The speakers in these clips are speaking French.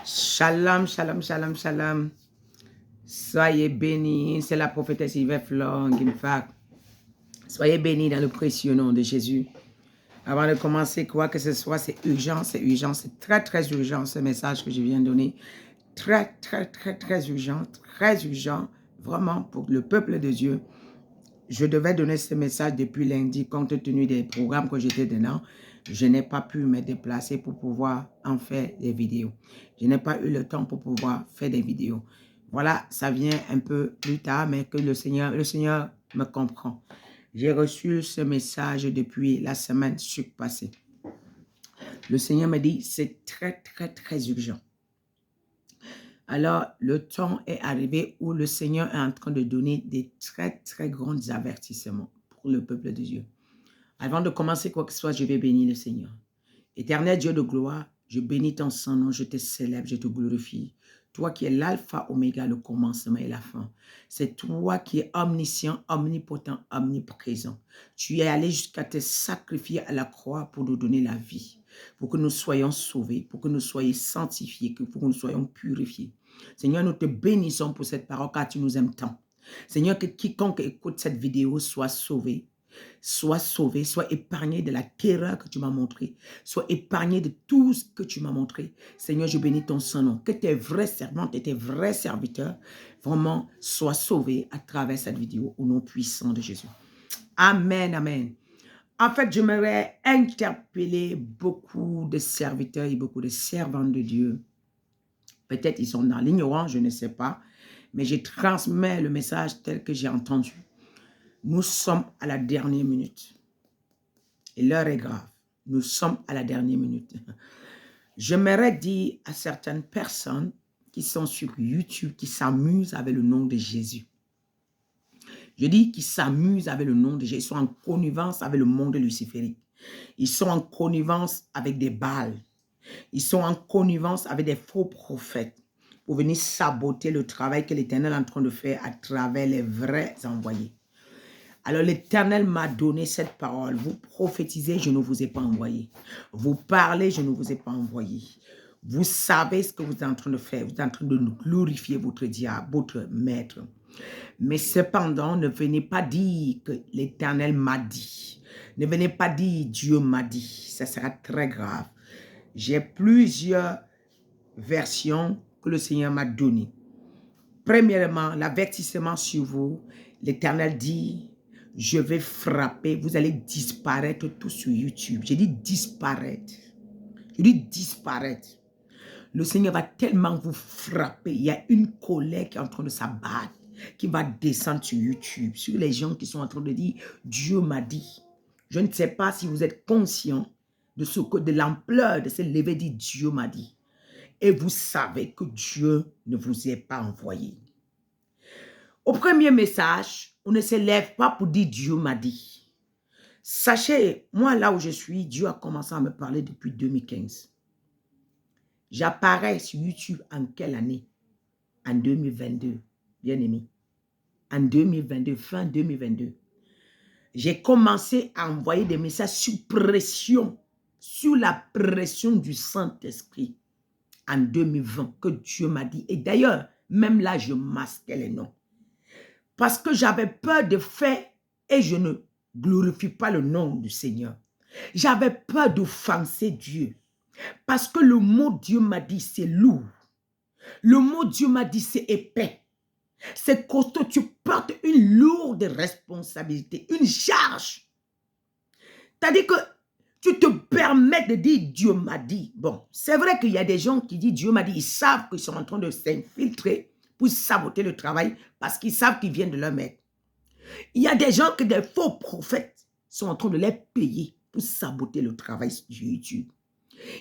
Shalom, shalom, shalom, shalom. Soyez bénis. C'est la prophétesse Yvette Long, in fact. Soyez bénis dans le précieux nom de Jésus. Avant de commencer, quoi que ce soit, c'est urgent, c'est très, très urgent ce message que je viens de donner. Très, très, très, très urgent, vraiment pour le peuple de Dieu. Je devais donner ce message depuis lundi, compte tenu des programmes que j'étais dedans. Je n'ai pas pu me déplacer pour pouvoir en faire des vidéos. Je n'ai pas eu le temps pour pouvoir faire des vidéos. Voilà, ça vient un peu plus tard, mais que le Seigneur me comprend. J'ai reçu ce message depuis la semaine passée. Le Seigneur me dit, c'est très, très, très urgent. Alors, le temps est arrivé où le Seigneur est en train de donner des très, très grands avertissements pour le peuple de Dieu. Avant de commencer quoi que ce soit, je vais bénir le Seigneur. Éternel Dieu de gloire, je bénis ton Saint-Nom, je te célèbre, je te glorifie. Toi qui es l'alpha, oméga, le commencement et la fin. C'est toi qui es omniscient, omnipotent, omniprésent. Tu es allé jusqu'à te sacrifier à la croix pour nous donner la vie, pour que nous soyons sauvés, pour que nous soyons sanctifiés, pour que nous soyons purifiés. Seigneur, nous te bénissons pour cette parole car tu nous aimes tant. Seigneur, que quiconque écoute cette vidéo soit sauvé, soit épargné de la terreur que tu m'as montrée, soit épargné de tout ce que tu m'as montré. Seigneur, je bénis ton Saint-Nom. Que tes vrais servantes et tes vrais serviteurs vraiment soient sauvés à travers cette vidéo au nom puissant de Jésus. Amen, amen. En fait, j'aimerais interpeller beaucoup de serviteurs et beaucoup de servantes de Dieu. Peut-être ils sont dans l'ignorance, je ne sais pas, mais je transmets le message tel que j'ai entendu. Nous sommes à la dernière minute. Et l'heure est grave. Nous sommes à la dernière minute. J'aimerais dire à certaines personnes qui sont sur YouTube, qui s'amusent avec le nom de Jésus. Je dis qu'ils s'amusent avec le nom de Jésus. Ils sont en connivence avec le monde luciférique. Ils sont en connivence avec des Baals. Ils sont en connivence avec des faux prophètes pour venir saboter le travail que l'Éternel est en train de faire à travers les vrais envoyés. Alors l'Éternel m'a donné cette parole. Vous prophétisez, je ne vous ai pas envoyé. Vous parlez, je ne vous ai pas envoyé. Vous savez ce que vous êtes en train de faire. Vous êtes en train de glorifier votre diable, votre maître. Mais cependant, ne venez pas dire que l'Éternel m'a dit. Ne venez pas dire Dieu m'a dit. Ça sera très grave. J'ai plusieurs versions que le Seigneur m'a données. Premièrement, l'avertissement sur vous. L'Éternel dit... Je vais frapper, vous allez disparaître tout sur YouTube. J'ai dit disparaître. Je dis disparaître. Le Seigneur va tellement vous frapper. Il y a une colère qui est en train de s'abattre, qui va descendre sur YouTube, sur les gens qui sont en train de dire, Dieu m'a dit. Je ne sais pas si vous êtes conscient de l'ampleur de ce lever dit, Dieu m'a dit. Et vous savez que Dieu ne vous est pas envoyé. Au premier message, on ne se lève pas pour dire Dieu m'a dit. Sachez, moi là où je suis, Dieu a commencé à me parler depuis 2015. J'apparais sur YouTube en quelle année? En 2022, bien aimé. En 2022, fin 2022. J'ai commencé à envoyer des messages sous pression, sous la pression du Saint-Esprit en 2020 que Dieu m'a dit. Et d'ailleurs, même là, je masquais les noms. Parce que j'avais peur de faire et je ne glorifie pas le nom du Seigneur. J'avais peur d'offenser Dieu. Parce que le mot Dieu m'a dit, c'est lourd. Le mot Dieu m'a dit, c'est épais. C'est costaud. Tu portes une lourde responsabilité, une charge. C'est-à-dire que tu te permets de dire Dieu m'a dit. Bon, c'est vrai qu'il y a des gens qui disent Dieu m'a dit. Ils savent qu'ils sont en train de s'infiltrer pour saboter le travail parce qu'ils savent qu'ils viennent de leur maître. Il y a des gens que des faux prophètes sont en train de les payer pour saboter le travail sur YouTube.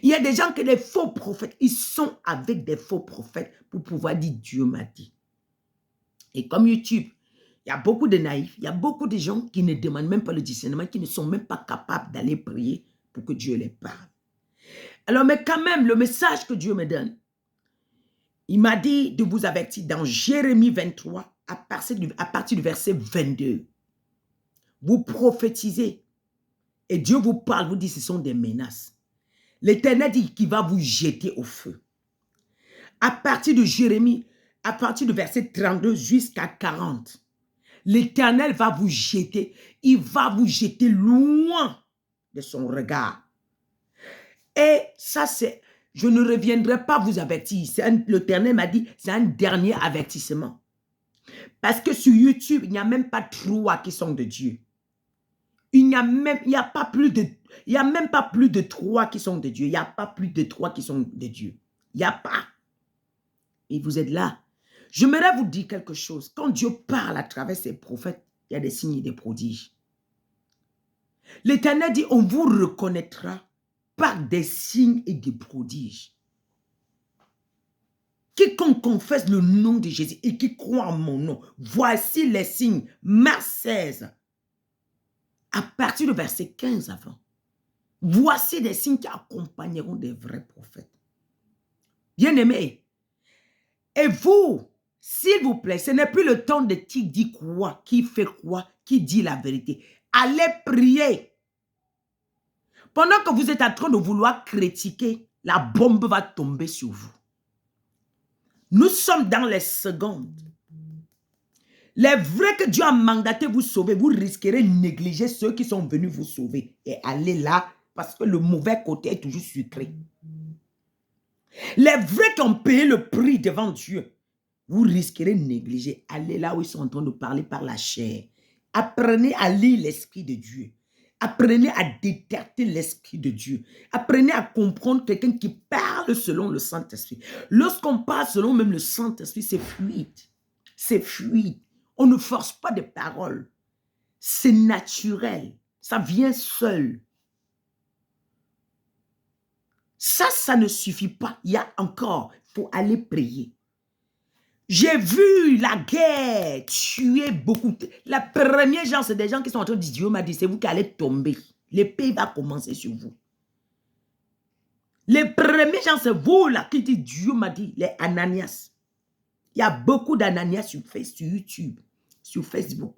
Il y a des gens que des faux prophètes, ils sont avec des faux prophètes pour pouvoir dire Dieu m'a dit. Et comme YouTube, il y a beaucoup de naïfs, il y a beaucoup de gens qui ne demandent même pas le discernement, qui ne sont même pas capables d'aller prier pour que Dieu les parle. Alors, mais quand même, le message que Dieu me donne, il m'a dit de vous avertir dans Jérémie 23, à partir du verset 22. Vous prophétisez et Dieu vous parle, vous dit ce sont des menaces. L'Éternel dit qu'il va vous jeter au feu. À partir de Jérémie, à partir du verset 32 jusqu'à 40, l'Éternel va vous jeter. Il va vous jeter loin de son regard. Et ça, c'est... Je ne reviendrai pas vous avertir. L'Éternel m'a dit, c'est un dernier avertissement. Parce que sur YouTube, il n'y a même pas 3 qui sont de Dieu. Il n'y a même pas plus de 3 qui sont de Dieu. Il n'y a pas plus de 3 qui sont de Dieu. Il n'y a pas. Et vous êtes là. J'aimerais vous dire quelque chose. Quand Dieu parle à travers ses prophètes, il y a des signes et des prodiges. L'Éternel dit, on vous reconnaîtra par des signes et des prodiges. Quiconque confesse le nom de Jésus et qui croit en mon nom, voici les signes. Marc 16, à partir du verset 15 avant. Voici des signes qui accompagneront des vrais prophètes. Bien-aimés, et vous, s'il vous plaît, ce n'est plus le temps de qui dit quoi, qui fait quoi, qui dit la vérité. Allez prier. Pendant que vous êtes en train de vouloir critiquer, la bombe va tomber sur vous. Nous sommes dans les secondes. Les vrais que Dieu a mandaté vous sauver, vous risquerez de négliger ceux qui sont venus vous sauver et aller là parce que le mauvais côté est toujours sucré. Les vrais qui ont payé le prix devant Dieu, vous risquerez de négliger. Allez là où ils sont en train de parler par la chair. Apprenez à lire l'Esprit de Dieu. Apprenez à détecter l'Esprit de Dieu. Apprenez à comprendre quelqu'un qui parle selon le Saint-Esprit. Lorsqu'on parle selon même le Saint-Esprit, c'est fluide. C'est fluide. On ne force pas de paroles. C'est naturel. Ça vient seul. Ça ne suffit pas. Il y a encore, il faut aller prier. J'ai vu la guerre tuer beaucoup. La première gens, c'est des gens qui sont en train de dire, Dieu m'a dit, c'est vous qui allez tomber. L'épée va commencer sur vous. Les premiers gens, c'est vous là qui dites, Dieu m'a dit, les Ananias. Il y a beaucoup d'Ananias sur YouTube, sur Facebook.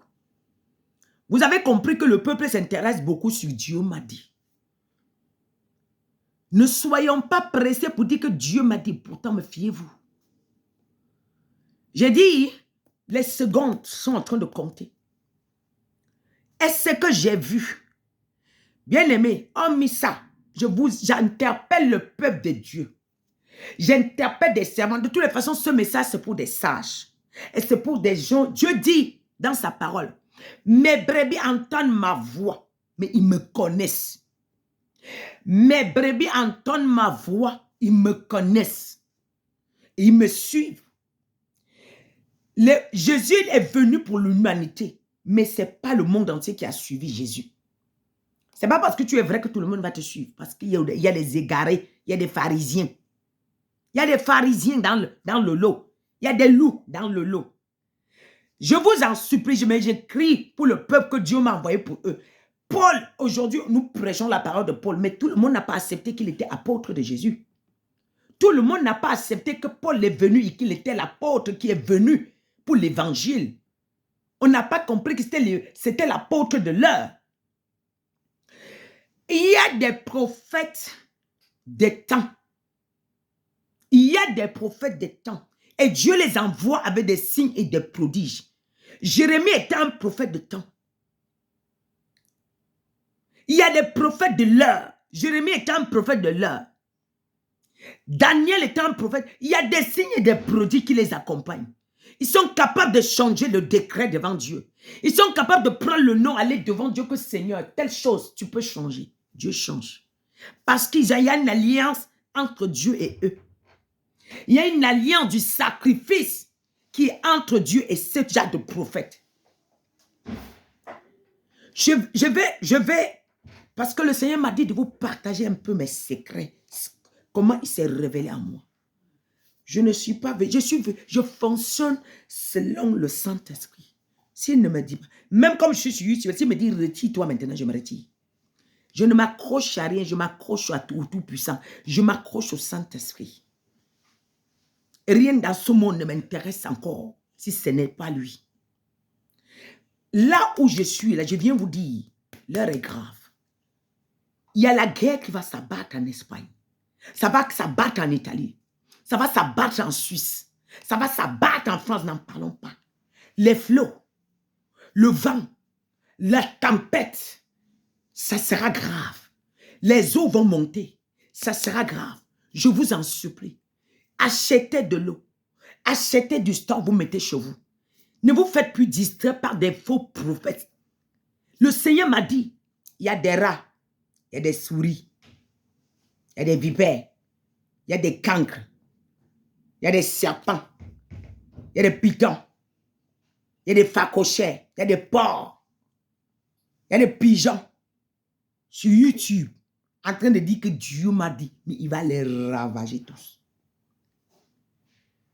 Vous avez compris que le peuple s'intéresse beaucoup sur Dieu m'a dit. Ne soyons pas pressés pour dire que Dieu m'a dit, pourtant me fiez-vous. J'ai dit, les secondes sont en train de compter. Et ce que j'ai vu, bien aimé, hormis ça, j'interpelle le peuple de Dieu. J'interpelle des servants. De toutes les façons, ce message, c'est pour des sages. Et c'est pour des gens. Dieu dit dans sa parole, mes brebis entendent ma voix, mais ils me connaissent. Mes brebis entendent ma voix, ils me connaissent. Et ils me suivent. Jésus est venu pour l'humanité, mais ce n'est pas le monde entier qui a suivi Jésus. Ce n'est pas parce que tu es vrai que tout le monde va te suivre, parce qu'il y a des égarés, il y a des pharisiens. Il y a des pharisiens dans le lot. Il y a des loups dans le lot. Je vous en supplie, j'écris pour le peuple que Dieu m'a envoyé pour eux. Paul, aujourd'hui, nous prêchons la parole de Paul, mais tout le monde n'a pas accepté qu'il était apôtre de Jésus. Tout le monde n'a pas accepté que Paul est venu et qu'il était l'apôtre qui est venu pour l'évangile. On n'a pas compris que c'était l'apôtre de l'heure. Il y a des prophètes des temps. Il y a des prophètes des temps. Et Dieu les envoie avec des signes et des prodiges. Jérémie était un prophète de temps. Il y a des prophètes de l'heure. Jérémie était un prophète de l'heure. Daniel était un prophète. Il y a des signes et des prodiges qui les accompagnent. Ils sont capables de changer le décret devant Dieu. Ils sont capables de prendre le nom, aller devant Dieu que Seigneur, telle chose, tu peux changer. Dieu change. Parce qu'il y a une alliance entre Dieu et eux. Il y a une alliance du sacrifice qui est entre Dieu et ce genre de prophète. Je vais, parce que le Seigneur m'a dit de vous partager un peu mes secrets. Comment il s'est révélé à moi. Je ne suis pas, je fonctionne selon le Saint-Esprit. S'il ne me dit pas, même comme je suis sur YouTube, s'il me dit retire-toi maintenant, je me retire. Je ne m'accroche à rien, je m'accroche à tout puissant. Je m'accroche au Saint-Esprit. Rien dans ce monde ne m'intéresse encore si ce n'est pas lui. Là où je suis, là, je viens vous dire, l'heure est grave. Il y a la guerre qui va s'abattre en Espagne. Ça va s'abattre en Italie. Ça va s'abattre en Suisse. Ça va s'abattre en France, n'en parlons pas. Les flots, le vent, la tempête, ça sera grave. Les eaux vont monter, ça sera grave. Je vous en supplie. Achetez de l'eau. Achetez du stock, vous mettez chez vous. Ne vous faites plus distraire par des faux prophètes. Le Seigneur m'a dit, il y a des rats, il y a des souris, il y a des vipères, il y a des cancres, il y a des serpents, il y a des pitons, il y a des phacochères, il y a des porcs, il y a des pigeons. Sur YouTube, en train de dire que Dieu m'a dit, mais il va les ravager tous.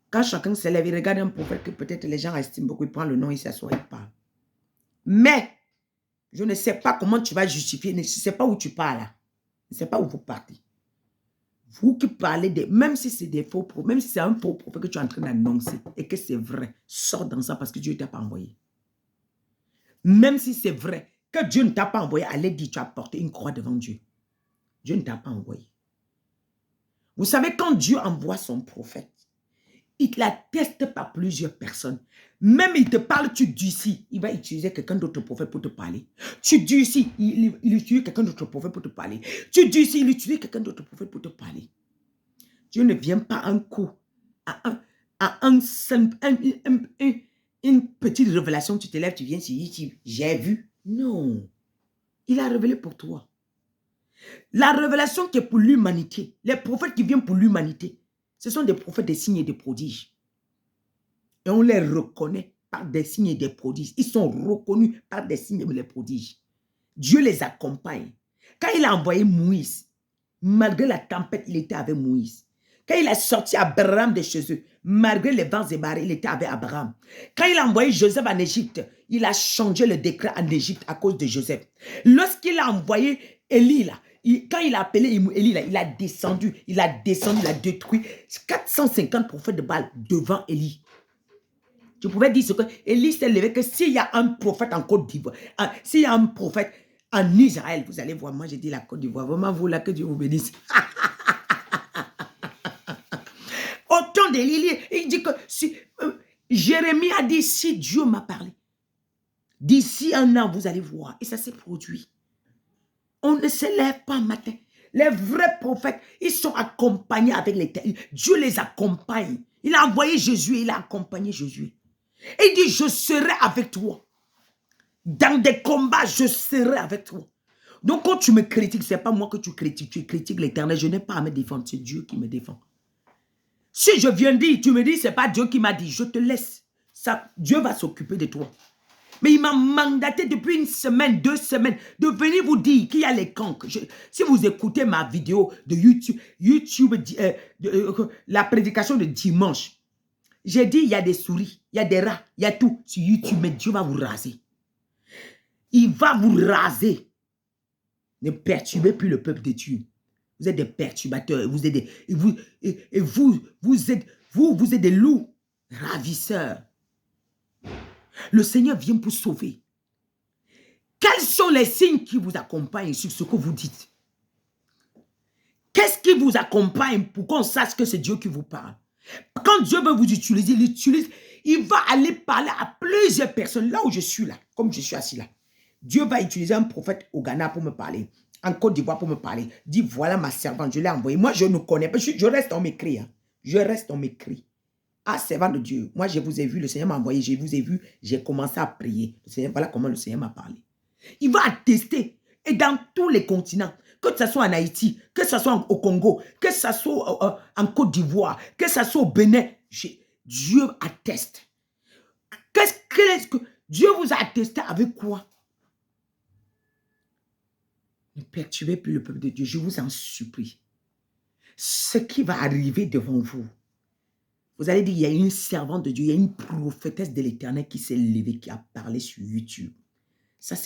Quand chacun se lève, il regarde un prophète que peut-être les gens estiment beaucoup, il prend le nom, il s'assoit, il parle. Mais, je ne sais pas comment tu vas justifier, je ne sais pas où tu pars là. Je ne sais pas où vous partez. Vous qui parlez, même si c'est des faux prophètes, même si c'est un faux prophète que tu es en train d'annoncer et que c'est vrai, sors dans ça parce que Dieu ne t'a pas envoyé. Même si c'est vrai que Dieu ne t'a pas envoyé, allez dire tu as porté une croix devant Dieu. Dieu ne t'a pas envoyé. Vous savez, quand Dieu envoie son prophète, il ne l'atteste pas plusieurs personnes. Même il te parle, tu durcis. Il va utiliser quelqu'un d'autre prophète pour te parler. Tu durcis, il utilise quelqu'un d'autre prophète pour te parler. Tu durcis, il utilise quelqu'un d'autre prophète pour te parler. Dieu ne vient pas un coup, une petite révélation, tu te lèves, tu viens sur YouTube, j'ai vu. Non, il a révélé pour toi. La révélation qui est pour l'humanité, les prophètes qui viennent pour l'humanité, ce sont des prophètes des signes et des prodiges. Et on les reconnaît par des signes et des prodiges. Ils sont reconnus par des signes et des prodiges. Dieu les accompagne. Quand il a envoyé Moïse, malgré la tempête, il était avec Moïse. Quand il a sorti Abraham de chez eux, malgré les vents et marées, il était avec Abraham. Quand il a envoyé Joseph en Égypte, il a changé le décret en Égypte à cause de Joseph. Lorsqu'il a envoyé Élie, là, quand il a appelé Élie, là, il a descendu, il a détruit 450 prophètes de Baal devant Élie. Je pouvais dire ce que Élie s'est levé, que s'il y a un prophète en Côte d'Ivoire, s'il y a un prophète en Israël, vous allez voir, moi j'ai dit la Côte d'Ivoire, vraiment vous là, que Dieu vous bénisse. Autant d'Élie, il dit que Jérémie a dit, si Dieu m'a parlé, d'ici un an, vous allez voir. Et ça s'est produit. On ne se lève pas matin. Les vrais prophètes, ils sont accompagnés avec l'Éternel. Dieu les accompagne. Il a envoyé Jésus et il a accompagné Jésus. Et il dit, je serai avec toi. Dans des combats, je serai avec toi. Donc quand tu me critiques, ce n'est pas moi que tu critiques l'Éternel. Je n'ai pas à me défendre, c'est Dieu qui me défend. Si je viens dire, tu me dis, ce n'est pas Dieu qui m'a dit, je te laisse. Ça, Dieu va s'occuper de toi. Mais il m'a mandaté depuis une semaine, 2 semaines, de venir vous dire qu'il y a les cancres. Si vous écoutez ma vidéo de YouTube la prédication de dimanche, j'ai dit il y a des souris, il y a des rats, il y a tout sur YouTube, mais Dieu va vous raser. Il va vous raser. Ne perturbez plus le peuple de Dieu. Vous êtes des perturbateurs, vous êtes vous êtes des loups ravisseurs. Le Seigneur vient pour sauver. Quels sont les signes qui vous accompagnent sur ce que vous dites? Qu'est-ce qui vous accompagne pour qu'on sache que c'est Dieu qui vous parle? Quand Dieu veut vous utiliser, il va aller parler à plusieurs personnes. Là où je suis là, comme je suis assis là. Dieu va utiliser un prophète au Ghana pour me parler. En Côte d'Ivoire pour me parler. Dit voilà ma servante, je l'ai envoyée. Moi je ne connais pas, je reste en m'écrit. Hein. Je reste en m'écrit. Ah, servant de Dieu, moi je vous ai vu, le Seigneur m'a envoyé, je vous ai vu, j'ai commencé à prier. Le Seigneur, voilà comment le Seigneur m'a parlé. Il va attester, et dans tous les continents, que ce soit en Haïti, que ce soit au Congo, que ce soit en Côte d'Ivoire, que ce soit au Bénin, Dieu atteste. Qu'est-ce que Dieu vous a attesté avec quoi? Ne perturbez plus le peuple de Dieu, je vous en supplie. Ce qui va arriver devant vous, vous allez dire, il y a une servante de Dieu, il y a une prophétesse de l'Éternel qui s'est levée, qui a parlé sur YouTube. Ça, c'est